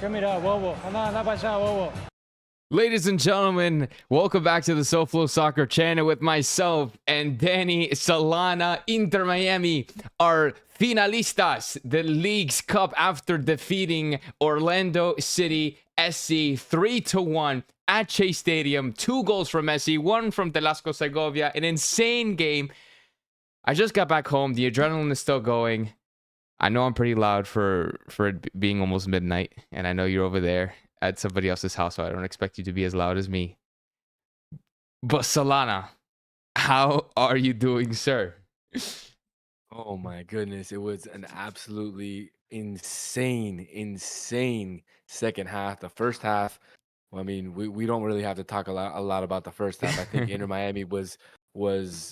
mira, bobo. Anda para allá, bobo. Ladies and gentlemen, welcome back to the SoFlo Soccer channel with myself and Dani. Solana, Inter Miami are finalistas, the League's Cup, after defeating Orlando City SC 3-1 at Chase Stadium. 2 goals from Messi, 1 from Velasco Segovia. An insane game. I just got back home. The adrenaline is still going. I know I'm pretty loud for it being almost midnight, and I know you're over there at somebody else's house, so I don't expect you to be as loud as me. But Solana, how are you doing, sir? Oh my goodness, it was an absolutely insane second half. The first half, well, I mean, we don't really have to talk a lot about the first half. I think Inter Miami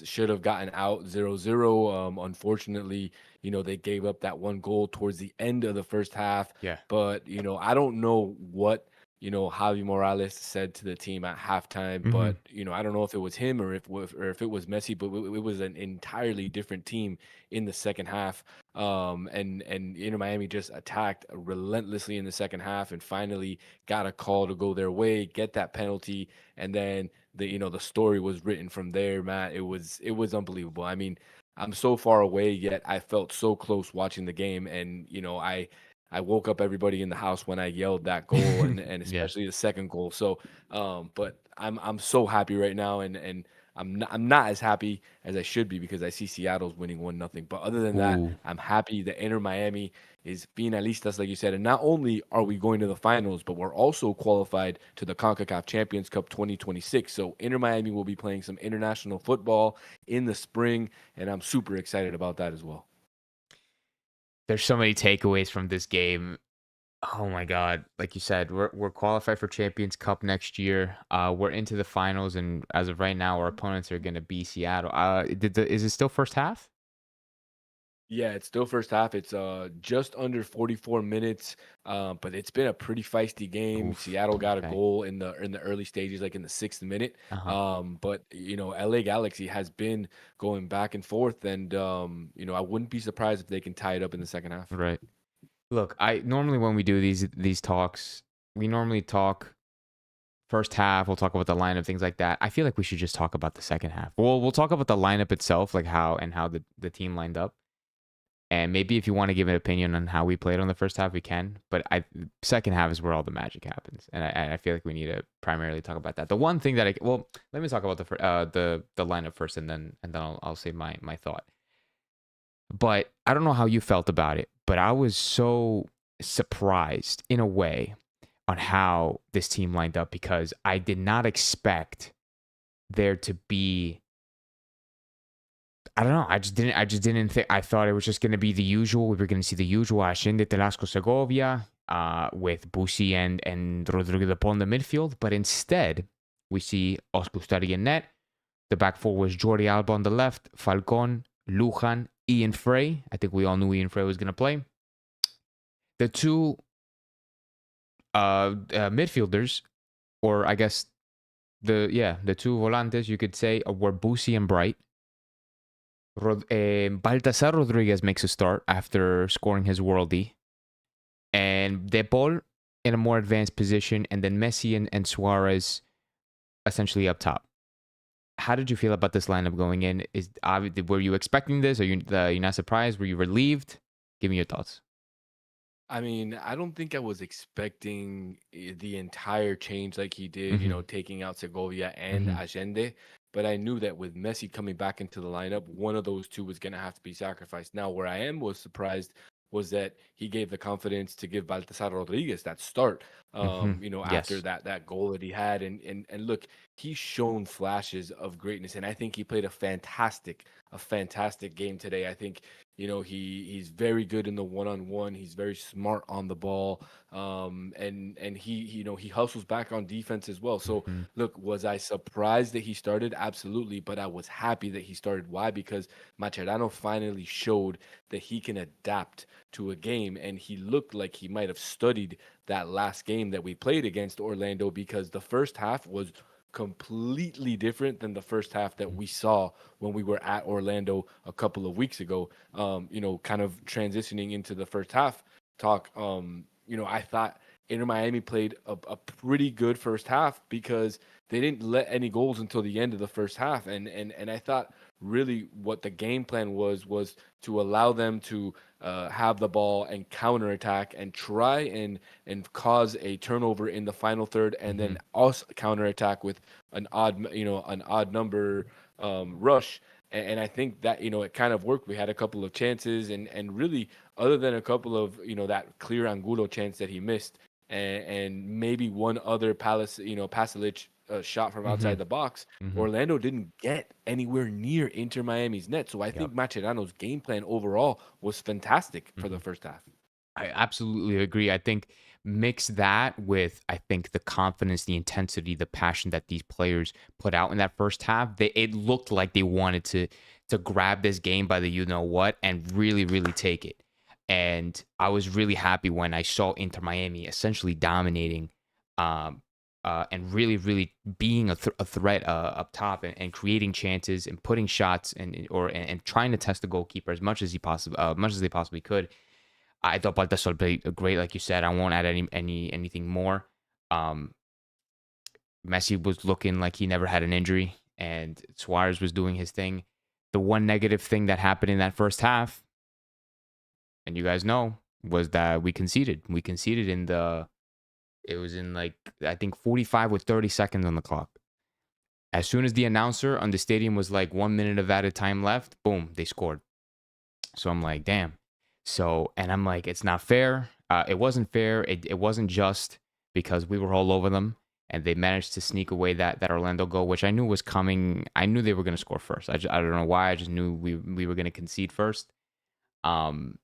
should have gotten out 0-0. Unfortunately, they gave up that one goal towards the end of the first half. Yeah. But, I don't know what Javi Morales said to the team at halftime, but I don't know if it was him or if it was Messi, but it was an entirely different team in the second half. And Inter Miami just attacked relentlessly in the second half and finally got a call to go their way, get that penalty, and then the story was written from there, Matt. It was unbelievable. I mean, I'm so far away, yet I felt so close watching the game, and I woke up everybody in the house when I yelled that goal and especially the second goal. So, but I'm so happy right now, and I'm not as happy as I should be because I see Seattle's winning 1-0. But other than that, I'm happy that Inter Miami is finalistas, like you said. And not only are we going to the finals, but we're also qualified to the CONCACAF Champions Cup 2026. So Inter Miami will be playing some international football in the spring, and I'm super excited about that as well. There's so many takeaways from this game. Oh my God. Like you said, we're qualified for Champions Cup next year. We're into the finals, and as of right now, our opponents are going to be Seattle. Is it still first half? Yeah, it's still first half. It's just under 44 minutes, but it's been a pretty feisty game. Oof, Seattle got a okay. goal in the early stages, like in the 6th minute. But LA Galaxy has been going back and forth, and I wouldn't be surprised if they can tie it up in the second half. Right. Look, I normally, when we do these talks, we normally talk first half. We'll talk about the lineup, things like that. I feel like we should just talk about the second half. We'll talk about the lineup itself, like how the team lined up. And maybe if you want to give an opinion on how we played on the first half, we can. But second half is where all the magic happens, and I feel like we need to primarily talk about that. The one thing that let me talk about the lineup first, and then I'll say my thought. But I don't know how you felt about it, but I was so surprised in a way on how this team lined up, because I did not expect there to be, I don't know. I just didn't think. I thought it was just going to be the usual. We were going to see the usual Allende, Velasco Segovia, with Busi and Rodrigo de Paul in the midfield. But instead, we see Oskustari in net. The back four was Jordi Alba on the left, Falcon, Lujan, Ian Frey. I think we all knew Ian Frey was going to play. The two midfielders, or I guess the two volantes, you could say, were Busi and Bright. Baltasar Rodriguez makes a start after scoring his worldie, and De Paul in a more advanced position, and then Messi and Suarez essentially up top. How did you feel about this lineup going in? Were you expecting this? Are you not surprised? Were you relieved? Give me your thoughts. I mean, I don't think I was expecting the entire change like he did, taking out Segovia and Allende. But I knew that with Messi coming back into the lineup, one of those two was going to have to be sacrificed. Now, where I was surprised was that he gave the confidence to give Baltasar Rodriguez that start, after that goal that he had. And look, he's shown flashes of greatness, and I think he played a fantastic game today. I think, he's very good in the one-on-one. He's very smart on the ball, and he hustles back on defense as well. So look, was I surprised that he started? Absolutely, but I was happy that he started. Why? Because Mascherano finally showed that he can adapt to a game, and he looked like he might have studied that last game that we played against Orlando, because the first half was completely different than the first half that we saw when we were at Orlando a couple of weeks ago. Kind of transitioning into the first half talk, I thought Inter Miami played a pretty good first half because they didn't let any goals until the end of the first half. And I thought really what the game plan was to allow them to have the ball and counterattack and try and cause a turnover in the final third, and Mm-hmm. then also counterattack with an odd number rush. And I think that it kind of worked. We had a couple of chances, and really, other than a couple of that clear Angulo chance that he missed, and maybe one other Pasalic shot from Mm-hmm. outside the box, Mm-hmm. Orlando didn't get anywhere near Inter Miami's net. So I Yep. think Macherano's game plan overall was fantastic for Mm-hmm. the first half. I absolutely agree. I think mix that with I think the confidence, the intensity, the passion that these players put out in that first half. It looked like they wanted to grab this game by the you know what and really really take it. And I was really happy when I saw Inter Miami essentially dominating, um, and really really being a threat up top and creating chances and putting shots and trying to test the goalkeeper as much as much as they possibly could. I thought Baltasar played great, like you said. I won't add anything more. Um, Messi was looking like he never had an injury, and Suarez was doing his thing. The one negative thing that happened in that first half, and you guys know, was that we conceded. We conceded in the. It was in like I think 45 with 30 seconds on the clock. As soon as the announcer on the stadium was like 1 minute of added time left, boom, they scored. So I'm like, damn. So, and I'm like, it's not fair. It wasn't fair. It wasn't just because we were all over them and they managed to sneak away that Orlando goal, which I knew was coming. I knew they were going to score first. I don't know why. I just knew we were going to concede first. Um,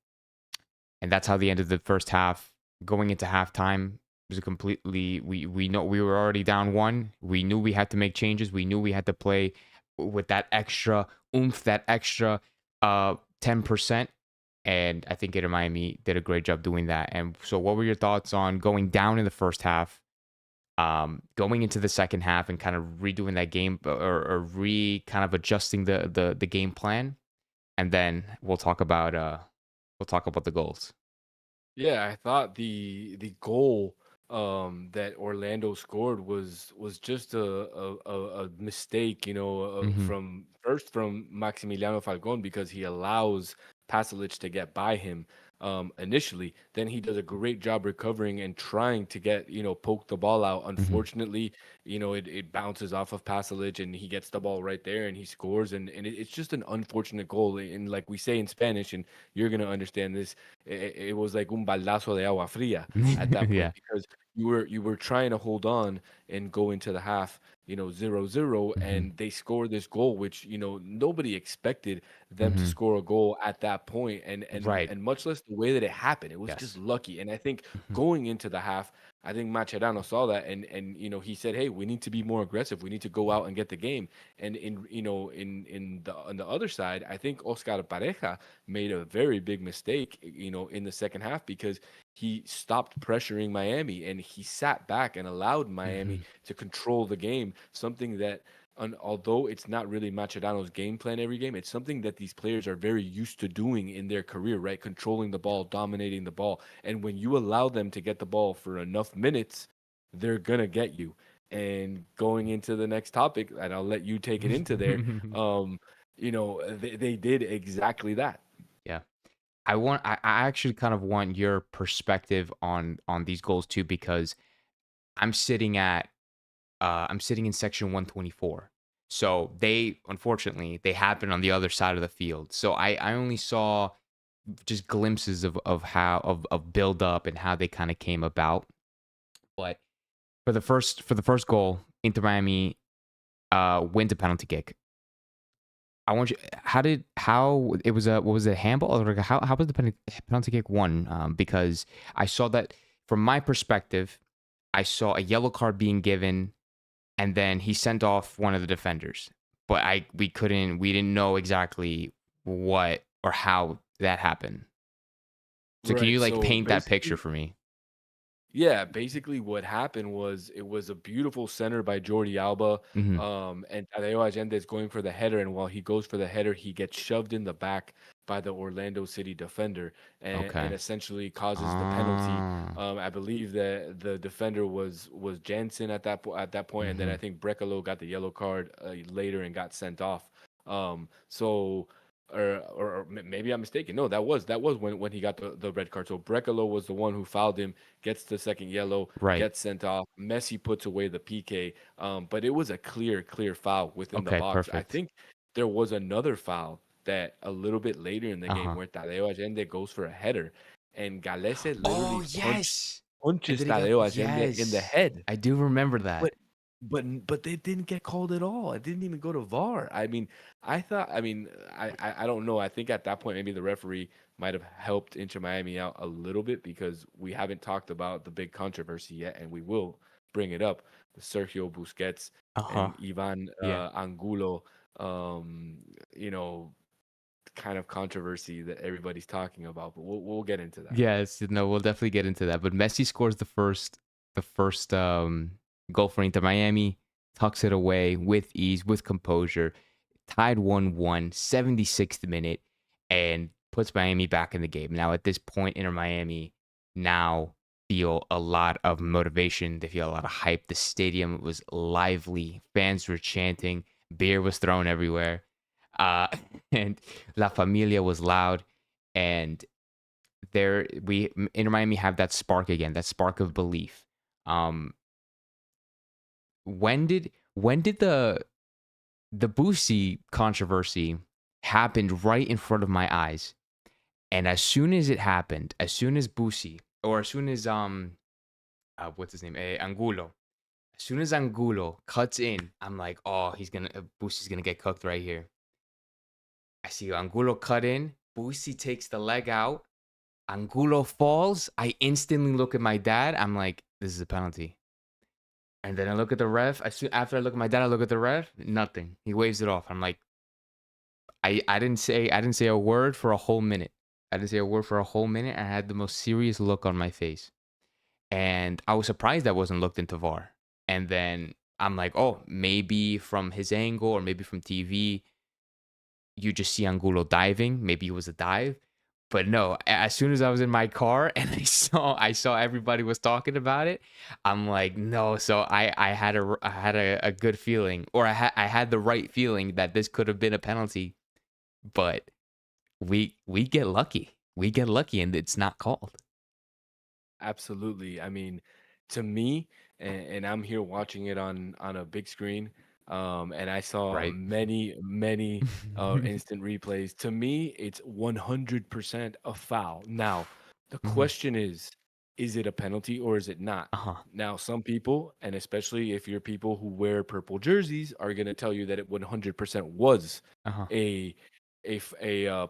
and that's how the end of the first half. Going into halftime was a completely. We know we were already down one. We knew we had to make changes. We knew we had to play with that extra oomph, that extra 10%. And I think Inter Miami did a great job doing that. And so, what were your thoughts on going down in the first half, going into the second half, and kind of redoing that game or kind of adjusting the game plan? And then we'll talk about the goals. Yeah, I thought the goal that Orlando scored was just a mistake, Mm-hmm. from Maximiliano Falcon because he allows Pasalic to get by him initially. Then he does a great job recovering and trying to poke the ball out. Mm-hmm. Unfortunately, it bounces off of Pasalic and he gets the ball right there and he scores, and it's just an unfortunate goal. And like we say in Spanish, and you're gonna understand this, it was like un baldazo de agua fría at that Yeah. point because you were trying to hold on and go into the half, 0-0, Mm-hmm. and they score this goal, which nobody expected them to Mm-hmm. score a goal at that point, and Right. and much less the way that it happened. It was just Yes. lucky, and I think Mm-hmm. going into the half, I think Macherano saw that, and he said, "Hey, we need to be more aggressive. We need to go out and get the game." And on the other side, I think Oscar Pareja made a very big mistake, in the second half because he stopped pressuring Miami and he sat back and allowed Mm-hmm. Miami to control the game. Something that, although it's not really Macherano's game plan every game, it's something that these players are very used to doing in their career, right? Controlling the ball, dominating the ball. And when you allow them to get the ball for enough minutes, they're going to get you. And going into the next topic, and I'll let you take it into there, they did exactly that. Yeah. I actually kind of want your perspective on these goals too, because I'm sitting at I'm sitting in section 124. So they unfortunately they happen on the other side of the field. So I only saw just glimpses of build up and how they kind of came about. But for the first goal, Inter Miami wins a penalty kick. I want you. How it was a what was it, a handball, or like how was the penalty kick won? Because I saw that from my perspective, I saw a yellow card being given, and then he sent off one of the defenders. But we didn't know exactly what or how that happened. So can Right. you like So paint that picture basically, for me? Yeah, basically what happened was it was a beautiful center by Jordi Alba, Hmm. and Tadeo Allende is going for the header, and while he goes for the header, he gets shoved in the back by the Orlando City defender, and Okay. essentially causes the penalty. Ah. I believe that the defender was Jansen at that point, and then I Hmm. think Brekalo got the yellow card later and got sent off. So or maybe I'm mistaken. No, that was when he got the red card. So Brekalo was the one who fouled him, gets the second yellow, Right. gets sent off. Messi puts away the PK, but it was a clear foul within the Okay. box. I Perfect. think there was another foul that a little bit later in the Uh game huh. where Tadeo Allende goes for a header, and Galese Oh literally yes. And punches then he got Tadeo Allende in the yes. head. I do remember that. But but they didn't get called at all. It didn't even go to VAR. I don't know. I think at that point maybe the referee might have helped Inter Miami out a little bit because we haven't talked about the big controversy yet, and we will bring it up. The Sergio Busquets Uh huh. and Ivan Yeah. Angulo, um, you know, kind of controversy that everybody's talking about. But we'll get into that. Yes, no, we'll definitely get into that. But Messi scores the first goal for Inter Miami, tucks it away with ease, with composure, tied 1-1, 76th minute, and puts Miami back in the game. Now at this point, Inter Miami now feel a lot of motivation. They feel a lot of hype. The stadium was lively. Fans were chanting. Beer was thrown everywhere. Uh, and La Familia was loud. And there we in Miami have that spark again, that spark of belief. Um, when did the Boosie controversy happened right in front of my eyes, and as soon as it happened, as soon as Boosie or as soon as what's his name, Angulo, as soon as Angulo cuts in, I'm like, oh, Boosie's gonna get cooked right here. I see Angulo cut in, Boosie takes the leg out. Angulo falls. I instantly look at my dad. I'm like, this is a penalty. And then I look at the ref. After I look at my dad, I look at the ref. Nothing. He waves it off. I'm like, I didn't say a word for a whole minute. I didn't say a word for a whole minute. I had the most serious look on my face. And I was surprised that wasn't looked into VAR. And then I'm like, oh, maybe from his angle or maybe from TV, you just see Angulo diving. Maybe it was a dive. But no, as soon as I was in my car and I saw everybody was talking about it, I'm like, no. So I had a good feeling, or I had the right feeling that this could have been a penalty, but we get lucky. We get lucky and it's not called. Absolutely. I mean, to me, and I'm here watching it on a big screen, and I saw Right. many instant replays. To me, it's 100% a foul. Now, the Hmm. question is it a penalty or is it not? Uh-huh. Now, some people, and especially if you're people who wear purple jerseys, are going to tell you that it 100% was Uh-huh. a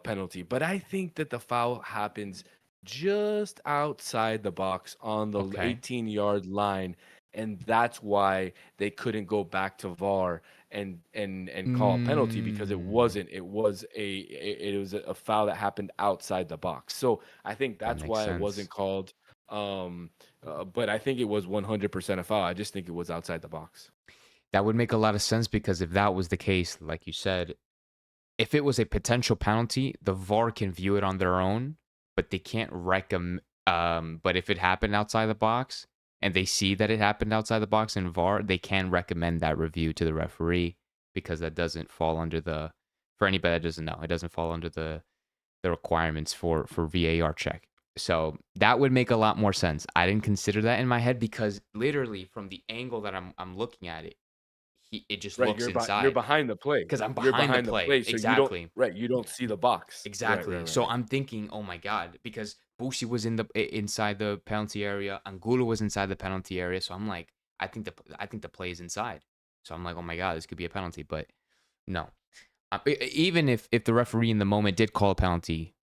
penalty. But I think that the foul happens just outside the box on the Okay. 18-yard line, and that's why they couldn't go back to VAR and call a penalty because it Mm, wasn't. It was a foul that happened outside the box. So I think that that's makes why it wasn't sense. called. But I think it was 100% a foul. I just think it was outside the box. That would make a lot of sense because if that was the case, like you said, if it was a potential penalty, the VAR can view it on their own, but they can't recommend. But if it happened outside the box and they see that it happened outside the box in VAR, they can recommend that review to the referee because that doesn't fall under the. For anybody that doesn't know, it doesn't fall under the requirements for VAR check. So that would make a lot more sense. I didn't consider that in my head because literally from the angle that I'm looking at it, it just Right, looks you're inside behind the play. because I'm You're behind the behind the play. play, so Exactly. you don't see the box. Exactly. So Right. I'm thinking, oh my god, because Bushi was inside the penalty area, Angulo was inside the penalty area. So I'm like, I think the play is inside. So I'm like, oh my god, this could be a penalty, but no. Even if the referee in the moment did call a penalty,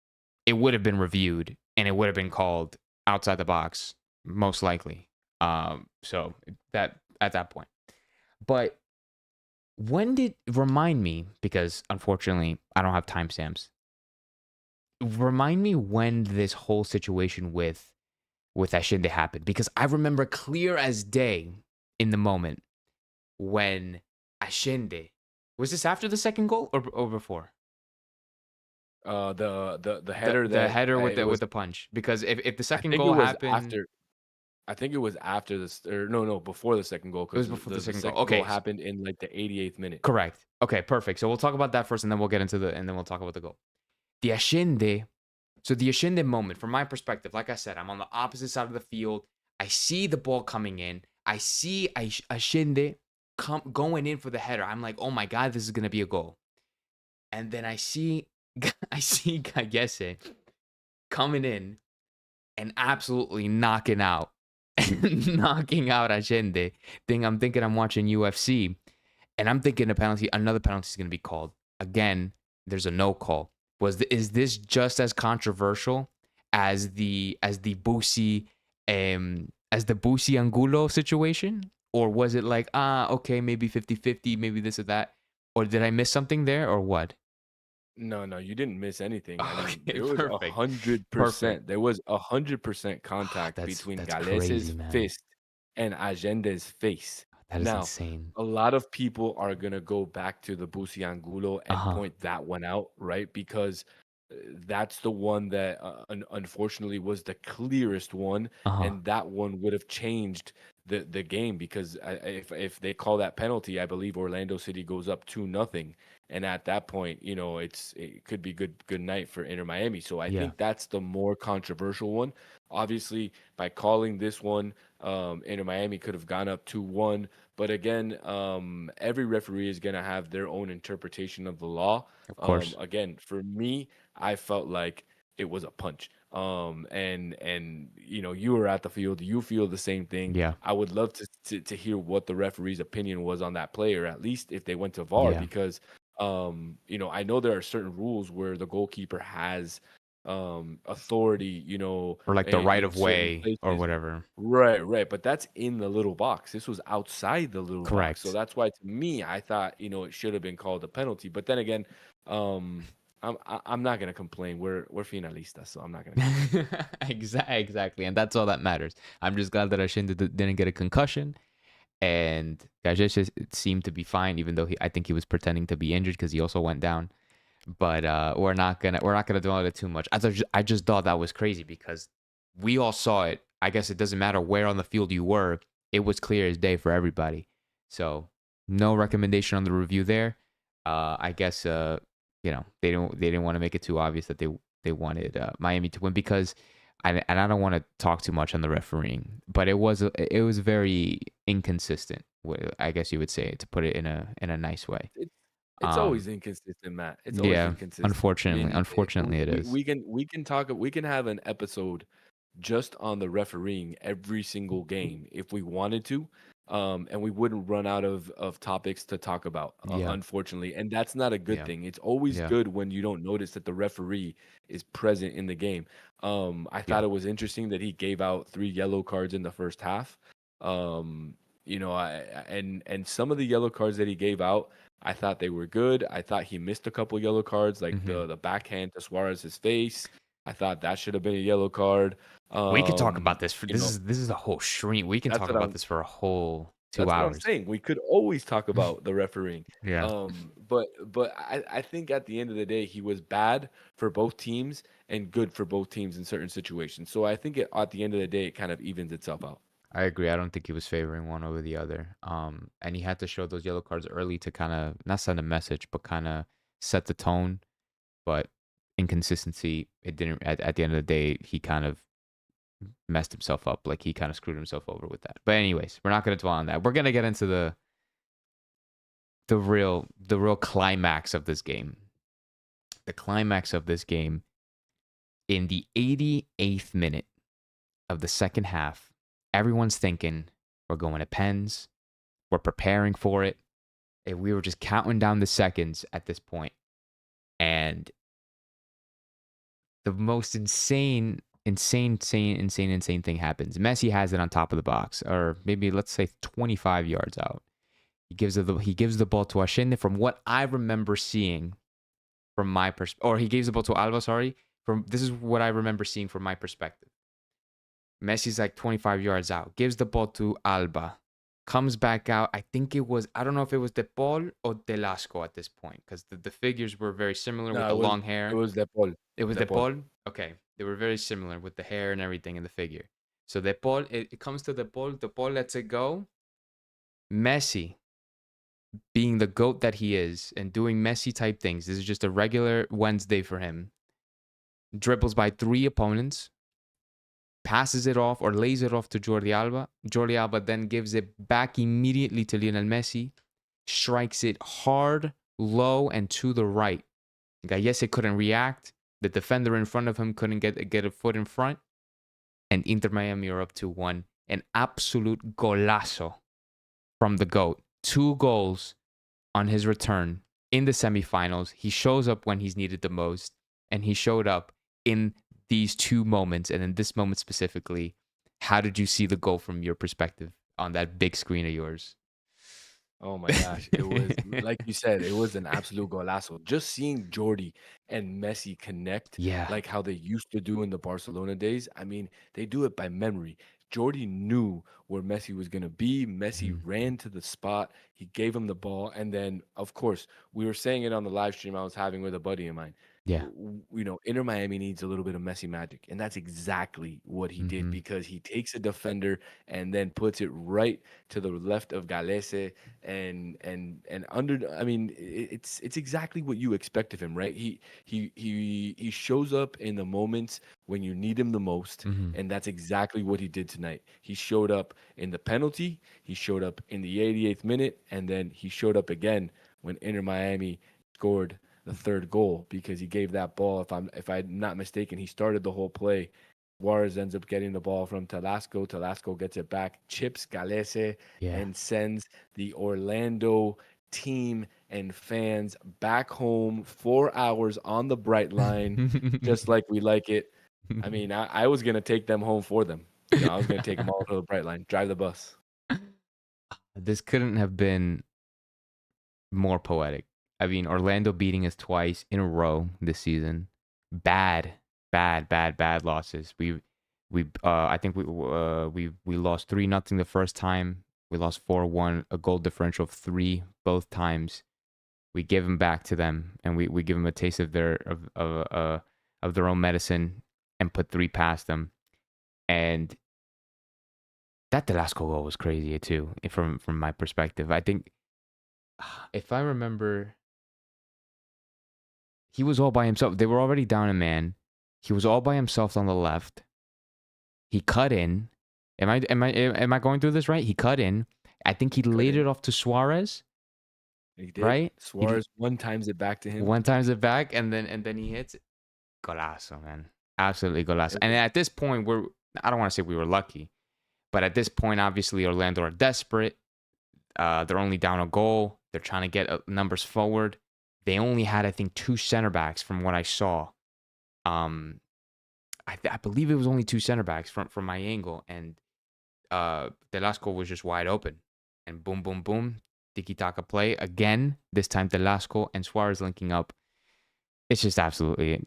it would have been reviewed and it would have been called outside the box, most likely. So that at that point, but when did remind me because unfortunately I don't have timestamps. Remind me when this whole situation with Ashinde happened, because I remember clear as day in the moment when Ashinde, was this after the second goal or before? The The header the that header it was. with the punch, because if the I second think it goal was happened, after. I think it was after this, or no, before the second goal, it was because before the the second goal. second goal Okay, happened in like the 88th minute. correct. Okay, perfect. So we'll talk about that first, and then we'll get into and then we'll talk about the goal. The Ashinde. So the Ashinde moment, from my perspective, like I said, I'm on the opposite side of the field. I see the ball coming in. I see Ashinde going in for the header. I'm like, oh my god, this is gonna be a goal. And then I see I see Kagese coming in and absolutely knocking out knocking out Ashinde. I'm thinking I'm watching UFC, and I'm thinking another penalty is gonna be called. Again, there's a no call. Is this just as controversial as the Busi Angulo situation? Or was it like, okay, maybe 50-50, maybe this or that? Or did I miss something there, or what? No, you didn't miss anything. I mean, Okay, there was a perfect. hundred Perfect. percent. There was 100% Ah, contact between that's Gales's crazy, man. fist and Allende's face. That is Now, insane. a lot of people are gonna go back to the Busi Angulo and Uh-huh. point that one out, right? Because that's the one that unfortunately was the clearest one, Uh-huh. and that one would have changed the game because if they call that penalty, I believe Orlando City goes up 2-0, and at that point, it could be good night for Inter Miami. So I Yeah, think that's the more controversial one. Obviously, by calling this one, Inter Miami could have gone up 2-1. But again, every referee is gonna have their own interpretation of the law. of course. Again, for me, I felt like it was a punch. And you were at the field, you feel the same thing. Yeah. I would love to hear what the referee's opinion was on that player, at least if they went to VAR, Yeah. because I know there are certain rules where the goalkeeper has authority, Or like the right in of certain way or places. whatever. Right. But that's in the little box. This was outside the little box. So Correct. that's why to me, I thought, it should have been called a penalty. But then again, um, I'm not gonna complain. We're finalistas, so I'm not gonna complain. Exactly. And that's all that matters. I'm just glad that Ashinde didn't get a concussion. And Gajesh seemed to be fine, even though I think he was pretending to be injured because he also went down. But we're not gonna dwell on it too much. I just thought that was crazy because we all saw it. I guess it doesn't matter where on the field you were. It was clear as day for everybody. So no recommendation on the review there. I guess they didn't want to make it too obvious that they wanted Miami to win, because I don't want to talk too much on the refereeing, but it was very inconsistent. I guess you would say, to put it in a nice way. It's it's Um, always inconsistent, Matt. It's always yeah, inconsistent. I unfortunately, mean, unfortunately it is. we can have an episode just on the refereeing every single game if we wanted to, and we wouldn't run out of topics to talk about, Yeah, unfortunately, and that's not a good yeah, thing. It's always yeah, good when you don't notice that the referee is present in the game. I yeah. thought it was interesting that he gave out 3 yellow cards in the first half. Um, and some of the yellow cards that he gave out, I thought they were good. I thought he missed a couple yellow cards, like Hmm. the backhand to Suarez's face. I thought that should have been a yellow card. We could talk about this for You know, this is a whole stream. We can that's talk what about I'm this for a whole two that's what I'm hours. saying. We could always talk about the refereeing. Yeah, But I think at the end of the day, he was bad for both teams and good for both teams in certain situations. So I think at the end of the day, it kind of evens itself out. I agree. I don't think he was favoring one over the other. And he had to show those yellow cards early to kind of not send a message, but kind of set the tone. But inconsistency, it didn't. At the end of the day, he kind of messed himself up. Like, he kind of screwed himself over with that. But anyways, we're not going to dwell on that. We're going to get into the real climax of this game. The climax of this game, in the 88th minute of the second half. Everyone's thinking we're going to pens. We're preparing for it. And we were just counting down the seconds at this point. And the most insane thing happens. Messi has it on top of the box, or maybe let's say 25 yards out. He gives the ball to Ashende. From what I remember seeing, from my perspective, or he gives the ball to Alba. Sorry, this is what I remember seeing from my perspective. Messi's like 25 yards out, gives the ball to Alba, comes back out. I think it was, I don't know if it was De Paul or Delasco at this point, because the figures were very similar with No, the long it hair. was De Paul. It was De De Paul. Paul? Okay. They were very similar with the hair and everything in the figure. So De Paul, it comes to De Paul lets it go. Messi, being the GOAT that he is and doing Messi type things, this is just a regular Wednesday for him. Dribbles by 3 opponents, passes it off or lays it off to Jordi Alba. Jordi Alba then gives it back immediately to Lionel Messi, strikes it hard, low, and to the right. Gallese couldn't react. The defender in front of him couldn't get a foot in front. And Inter Miami are up 2-1. An absolute golazo from the GOAT. 2 goals on his return in the semifinals. He shows up when he's needed the most. And he showed up in these 2 moments. And in this moment specifically, how did you see the goal from your perspective on that big screen of yours? Oh my gosh. It was, like you said, it was an absolute golazo. Just seeing Jordi and Messi connect Yeah. like how they used to do in the Barcelona days. I mean, they do it by memory. Jordi knew where Messi was going to be. Messi ran to the spot. He gave him the ball. And then, of course, we were saying it on the live stream I was having with a buddy of mine. Yeah. You know, Inter Miami needs a little bit of Messi magic. And that's exactly what he did, because he takes a defender and then puts it right to the left of Gallese and under. I mean, it's exactly what you expect of him, right? He shows up in the moments when you need him the most, and that's exactly what he did tonight. He showed up in the penalty, he showed up in the 88th minute, and then he showed up again when Inter Miami scored the 3rd goal, because he gave that ball. If I'm not mistaken, he started the whole play. Juarez ends up getting the ball from Talasco. Talasco gets it back, chips Gallese, and sends the Orlando team and fans back home 4 hours on the bright line, just like we like it. I mean, I was going to take them home for them. You know, I was going to take them all to the bright line, drive the bus. This couldn't have been more poetic. I mean, Orlando beating us twice in a row this season. Bad losses. I think we lost 3-0 the first time. We lost 4-1, a goal differential of 3 both times. We give them back to them, and we give them a taste of their own medicine and put 3 past them. And that Delasco goal was crazy too, from my perspective. I think, if I remember, he was all by himself. They were already down a man. He was all by himself on the left. He cut in. Am I going through this right? He cut in. I think he laid it off to Suarez. He did. Right? Suarez one times it back to him. One times it back, and then he hits it. Golazo, man. Absolutely golazo. And at this point, I don't want to say we were lucky, but at this point, obviously, Orlando are desperate. They're only down a goal. They're trying to get numbers forward. They only had, I think, 2 center backs from what I saw. I believe it was only 2 center backs from my angle, and Delasco was just wide open. And boom, boom, boom, tiki-taka play again. This time Delasco and Suarez linking up. It's just absolutely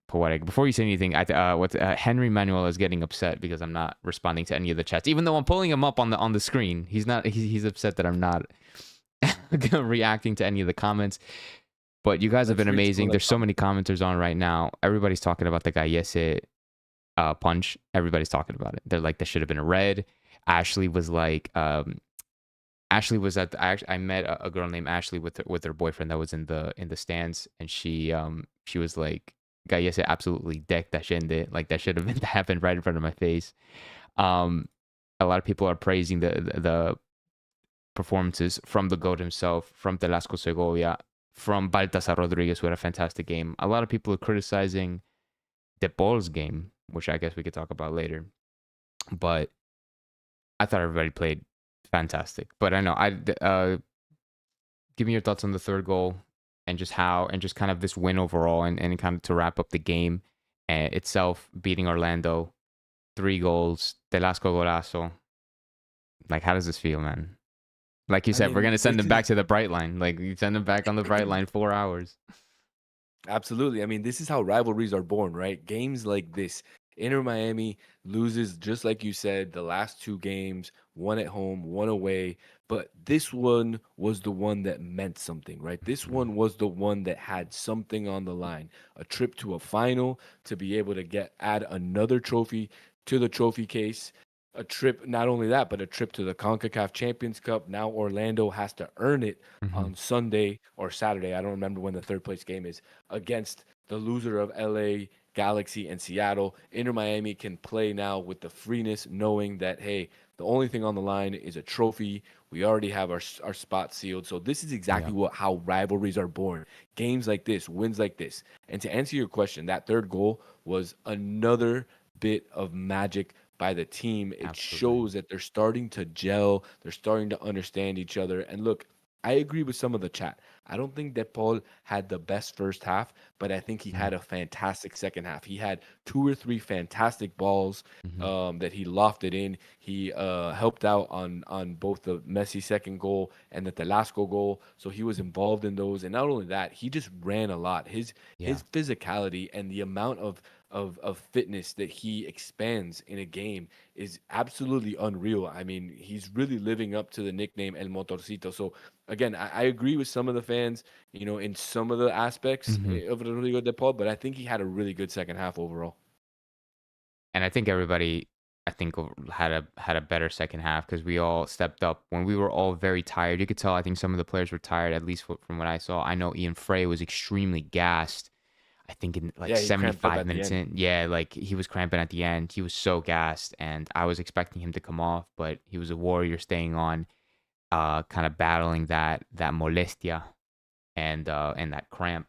poetic. Before you say anything, Henry Manuel is getting upset because I'm not responding to any of the chats, even though I'm pulling him up on the screen. He's not. He's upset that I'm not reacting to any of the comments. But you guys have been amazing. There's so many commenters on right now. Everybody's talking about the Gallese punch. Everybody's talking about it. They're like, there should have been a red. Ashley was like, Ashley was at. I met a girl named Ashley with her boyfriend that was in the stands, and she was like, Gallese absolutely decked Allende. Like, that should have happened right in front of my face. A lot of people are praising the performances from the GOAT himself, from Velasco Segovia, from Baltasar Rodriguez, who had a fantastic game. A lot of people are criticizing De Paul's game, which I guess we could talk about later. But I thought everybody played fantastic. But I know, give me your thoughts on the 3rd goal and just kind of this win overall, and kind of to wrap up the game itself, beating Orlando, 3 goals, Delasco golazo. Like, how does this feel, man? Like you said, we're going to send him back to the bright line. Like, you send him back on the bright line 4 hours. Absolutely. I mean, this is how rivalries are born, right? Games like this. Inter Miami loses, just like you said, the last two games, one at home, one away. But this one was the one that meant something, right? This one was the one that had something on the line, a trip to a final, to be able to add another trophy to the trophy case. A trip, not only that, but a trip to the CONCACAF Champions Cup. Now Orlando has to earn it Mm-hmm. on Sunday or Saturday. I don't remember when the third place game is, against the loser of LA Galaxy and Seattle. Inter Miami can play now with the freeness, knowing that, hey, the only thing on the line is a trophy. We already have our spot sealed. So this is Yeah. exactly how rivalries are born. Games like this, wins like this. And to answer your question, that third goal was another bit of magic by the team. It Absolutely. shows that they're starting to gel, they're starting to understand each other. And look, I agree with some of the chat. I don't think that Paul had the best first half, but I think he Mm-hmm. had a fantastic second half. He had two or three fantastic balls Mm-hmm. that he lofted in. He helped out on both the Messi second goal and the Telasco goal, so he was involved in those. And not only that, he just ran a lot. Yeah. His physicality and the amount of fitness that he expands in a game is absolutely unreal. I mean, he's really living up to the nickname El Motorcito. So again, I agree with some of the fans, in some of the aspects Mm-hmm. of Rodrigo De Paul, but I think he had a really good second half overall. And I think everybody, I think, had a better second half because we all stepped up when we were all very tired. You could tell. I think some of the players were tired, at least from what I saw. I know Ian Frey was extremely gassed. I think in like Yeah, he cramped up 75 at the minutes end. in, yeah, like he was cramping at the end. He was so gassed, and I was expecting him to come off, but he was a warrior, staying on, kind of battling that molestia and that cramp.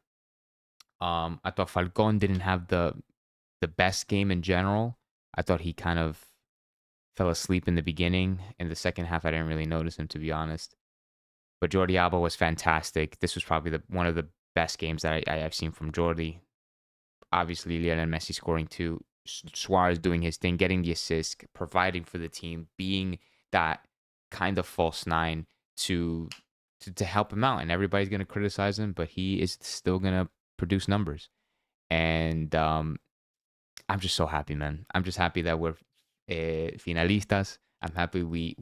I thought Falcon didn't have the best game in general. I thought he kind of fell asleep in the beginning. In the second half, I didn't really notice him, to be honest. But Jordi Alba was fantastic. This was probably one of the best games that I've seen from Jordi. Obviously, Lionel Messi scoring two, Suarez doing his thing, getting the assist, providing for the team, being that kind of false nine to to help him out. And everybody's gonna criticize him, but he is still gonna produce numbers. And I'm just so happy, man. I'm just happy that we're finalistas. I'm happy we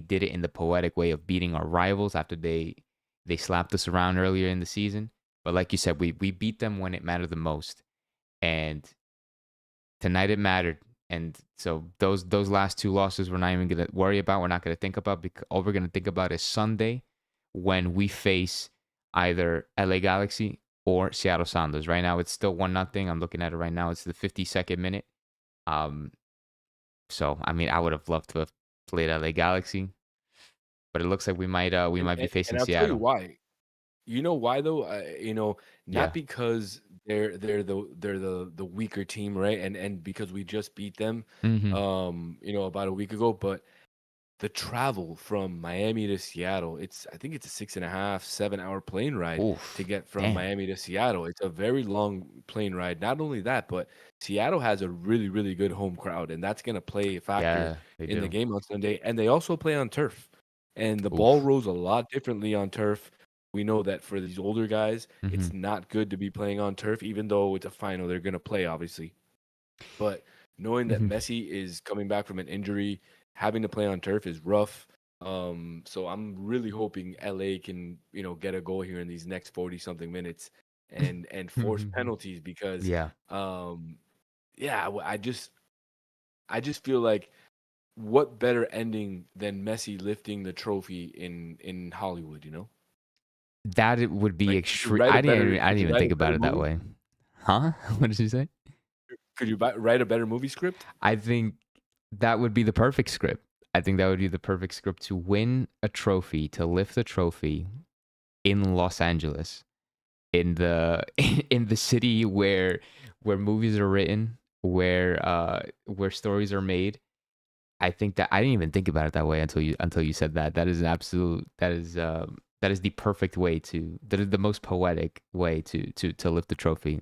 did it in the poetic way of beating our rivals after they slapped us around earlier in the season. But like you said, we beat them when it mattered the most, and tonight it mattered. And so those last two losses we're not even gonna worry about. We're not gonna think about, because all we're gonna think about is Sunday when we face either LA Galaxy or Seattle Sounders. Right now it's still 1-0. I'm looking at it right now. It's the 52nd minute. Um, so I mean, I would have loved to have played LA Galaxy, but it looks like we And, might be and, facing and I'll tell you Seattle. why. You know why though? Not Yeah. because they're the weaker team, right? And because we just beat them, Mm-hmm. about a week ago, but the travel from Miami to Seattle, I think it's a 6.5, 7 hour plane ride to Oof. get from Damn. Miami to Seattle. It's a very long plane ride. Not only that, but Seattle has a really, really good home crowd, and that's gonna play a factor Yeah, they in the do. game on Sunday. And they also play on turf. And the ball Oof. rolls a lot differently on turf. We know that for these older guys, Mm-hmm. it's not good to be playing on turf, even though it's a final, they're gonna play, obviously. But knowing that Mm-hmm. Messi is coming back from an injury, having to play on turf is rough. So I'm really hoping LA can, get a goal here in these next 40 something minutes and force penalties because Yeah. um yeah, I just feel like what better ending than Messi lifting the trophy in Hollywood, you know? That it would be Like extreme. I didn't even think about it that way. Huh? What did you say? could you write a better movie script? I think that would be the perfect script. I think that would be the perfect script to win a trophy, to lift a trophy in Los Angeles, in the in the city where movies are written, where stories are made. I think that I didn't even think about it that way until you said that. That is an absolute that is the perfect way that is the most poetic way to lift the trophy.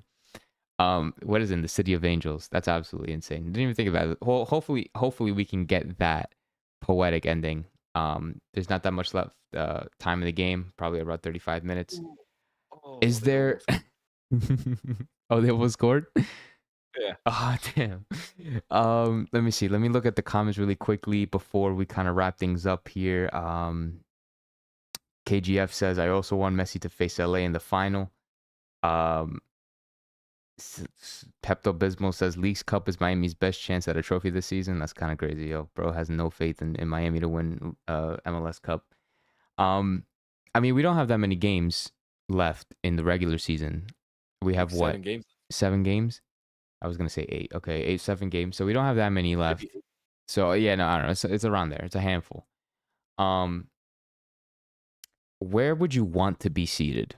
What is in the City of Angels? That's absolutely insane. Didn't even think about it. Hopefully we can get that poetic ending. There's not that much left time in the game, probably about 35 minutes. Ooh. Oh, Is they there almost. Oh, they almost scored? Yeah. Oh, damn. Let me see. Let me look at the comments really quickly before we kind of wrap things up here. KGF says, I also want Messi to face LA in the final. Um, Pepto Bismol says, Leagues Cup is Miami's best chance at a trophy this season. That's kind of crazy, yo. Bro has no faith in Miami to win MLS Cup. Um, I mean, we don't have that many games left in the regular season. We I think have what? 7 games. 7 games? I was gonna say 8. Okay, 8, 7 games. So we don't have that many left. Maybe So yeah, no, I don't know. It's around there. It's a handful. Um, where would you want to be seated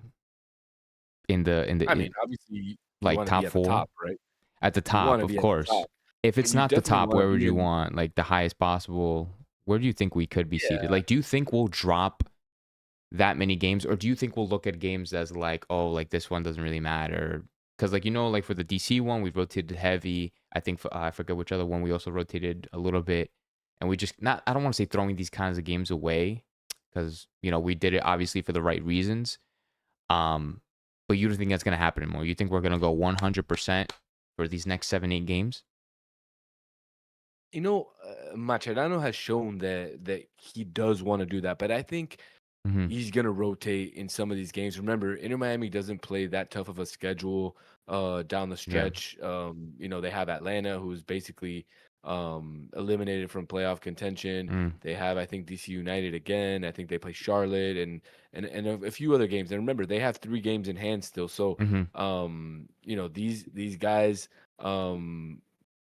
I mean, obviously, you like wanna be top at the 4? top, right? At the You top, wanna of be at the course. top, If and it's you not the definitely top, wanna where would be you in. want like the highest possible? Where do you think we could be seated? Yeah. Like, do you think we'll drop that many games, or do you think we'll look at games as like, oh, like this one doesn't really matter? Because like like for the DC one, we rotated heavy. I think for, I forget which other one we also rotated a little bit, and we just not. I don't want to say throwing these kinds of games away, because we did it obviously for the right reasons. Um, but you don't think that's gonna happen anymore? You think we're gonna go 100% for these next 7, 8 games? Mascherano has shown that he does wanna do that, but I think Mm-hmm. he's gonna rotate in some of these games. Remember, Inter Miami doesn't play that tough of a schedule down the Yeah. stretch. They have Atlanta, who's basically eliminated from playoff contention. Mm. They have, I think, DC United again. I think they play Charlotte and a few other games. And remember, they have 3 games in hand still. So, Mm-hmm. these guys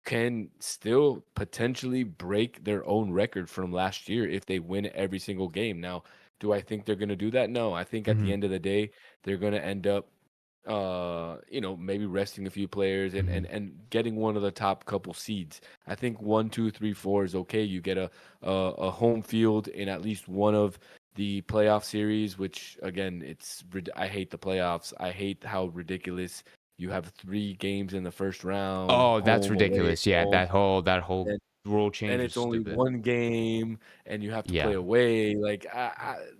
can still potentially break their own record from last year if they win every single game. Now, do I think they're gonna do that? No. I think at Mm-hmm. the end of the day, they're gonna end up maybe resting a few players and, Mm-hmm. and and getting one of the top couple seeds. I think 1, 2, 3, 4 is okay. You get a home field in at least one of the playoff series, which again, I hate the playoffs. I hate how ridiculous you have 3 games in the first round, Oh, that's home, away, ridiculous. Yeah, home. that whole Then rule then change was it's only stupid. 1 game, and you have to play Yeah. away. Like,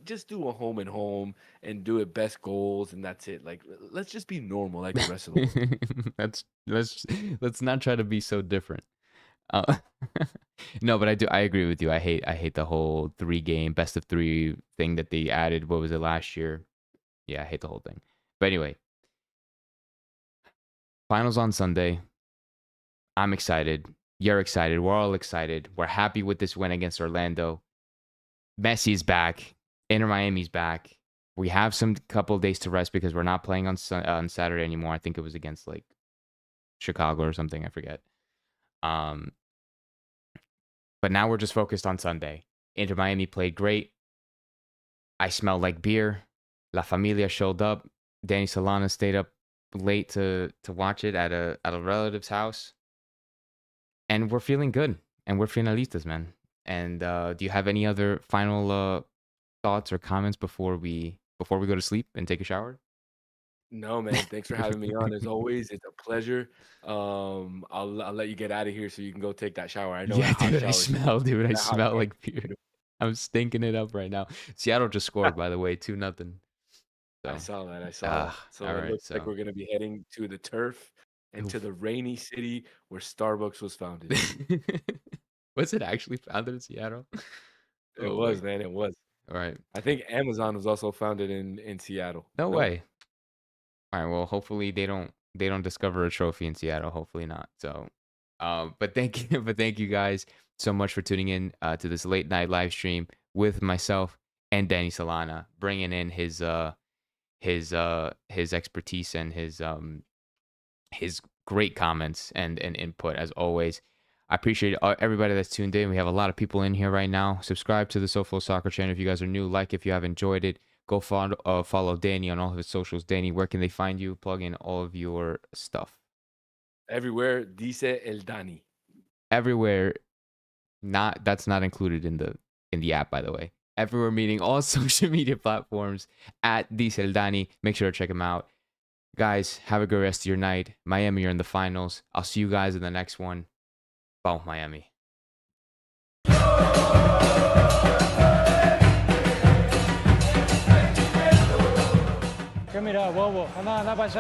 just do a home and home, and do it best goals, and that's it. Like, let's just be normal, like the rest of the world. That's let's not try to be so different. Uh, no, but I agree with you. I hate the whole 3 game best of 3 thing that they added. What was it last year? Yeah, I hate the whole thing. But anyway, finals on Sunday. I'm excited. You're excited. We're all excited. We're happy with this win against Orlando. Messi's back. Inter Miami's back. We have some couple of days to rest because we're not playing on Saturday anymore. I think it was against like Chicago or something. I forget. Um, but now we're just focused on Sunday. Inter Miami played great. I smelled like beer. La Familia showed up. Dani Solana stayed up late to watch it at a relative's house, and we're feeling good. And we're finalistas, man. And do you have any other final thoughts or comments before we go to sleep and take a shower? No, man. Thanks for having me on. As always, it's a pleasure. I'll let you get out of here so you can go take that shower. I know Yeah, that hot dude, shower. dude. I That hot smell shower. like beer. I'm stinking it up right now. Seattle just scored, by the way, 2-0. I So, saw that. I saw that. all So it right. looks like So, we're gonna be heading to the turf and to oof. the rainy city where Starbucks was founded. Was it actually founded in Seattle? It Oh my. was, man. It was. All right. I think Amazon was also founded in Seattle. No No? way. All right. Well, hopefully they don't discover a trophy in Seattle. Hopefully not. So, but thank you, but thank you guys so much for tuning in to this late night live stream with myself and Dani Solana, bringing in his expertise and his great comments and input as always. I appreciate everybody that's tuned in. We have a lot of people in here right now. Subscribe to the SoFlo Soccer channel if you guys are new. Like if you have enjoyed it. Go follow Danny on all of his socials. Danny, where can they find you? Plug in all of your stuff. Everywhere dice el Dani. Everywhere. That's not included in the app, by the way. Everywhere, meaning all social media platforms at Diesel Dani. Make sure to check him out. Guys, have a good rest of your night. Miami are in the finals. I'll see you guys in the next one. Vamos, Miami. ¿Qué mira, bobo? Anda para allá.